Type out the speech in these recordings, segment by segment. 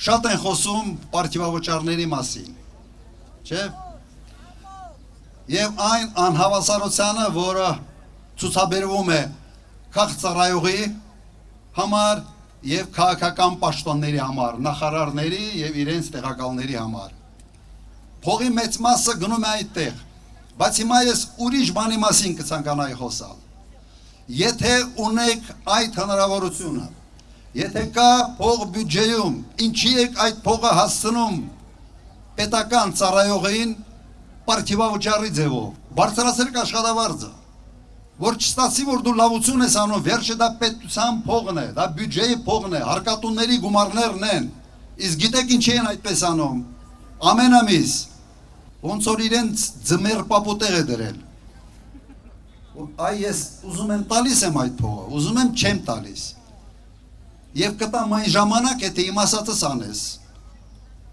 շատ են խոսում պարտիվավճարների մասին, չէ՞։ Եվ այն անհավասարությունը, որը ցուցաբերվում է քաղաքծառայողի համար եւ քաղաքական պաշտոնների համար, նախարարների եւ իրենց տեղակալների համար։ Փողի մեծ մասը գնում է այդտեղ, բայց հիմա ես ուրիշ բանի մասին կցանկանայի խոսալ։ Եթե ունեք այդ հնարավորությունը, եթե կա փող բյուջեում, ինչի եք այդ փողը հասցնում պետական ծառայողին պարտիվավճարի ձևով, բարձրացրեք աշխատավարձը, որ չստացի, որ դու լավություն ես անում, վերջը դա պետության փողն է, դա բյուջեի փողն է, հարկատունների գումարներն են, իսկ գիտեք ինչի են այդպես անում, ամեն ամիս, ոնց որ իրենց ձմեր պապուտեղ է դրել, այ ես ուզում եմ տալիս եմ այդ փողը, ուզում եմ չեմ տալիս, և կտամ այն ժամանակ, եթե իմ ասածս անես,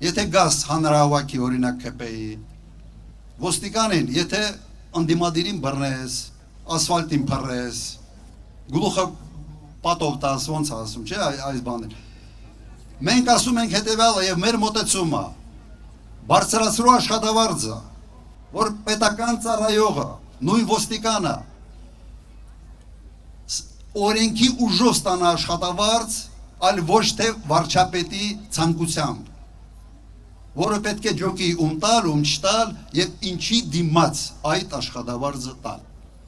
եթե գաս հանրահավաքի օրինակ ԿՊ-ի, ոստիկանին, եթե ընդդիմադիրին բռնես, ասֆալտին փռես, գլուխը պատով տաս, ոնց ասում, չէ, այս բաներ։ Մենք ասում ենք հետևյալը և մեր մոտեցումը, բարձրացրու աշխատավարձը, որ պետական ծառայողը, նույն ոստիկանը, օրենքի ուժով ստանա աշխատավարձ, այլ ոչ թե վարչապետի ցանկությամբ, որը պետք է ջոկի ում տալ, ում չտալ և ինչի դիմաց այդ աշխատավարձը տալ։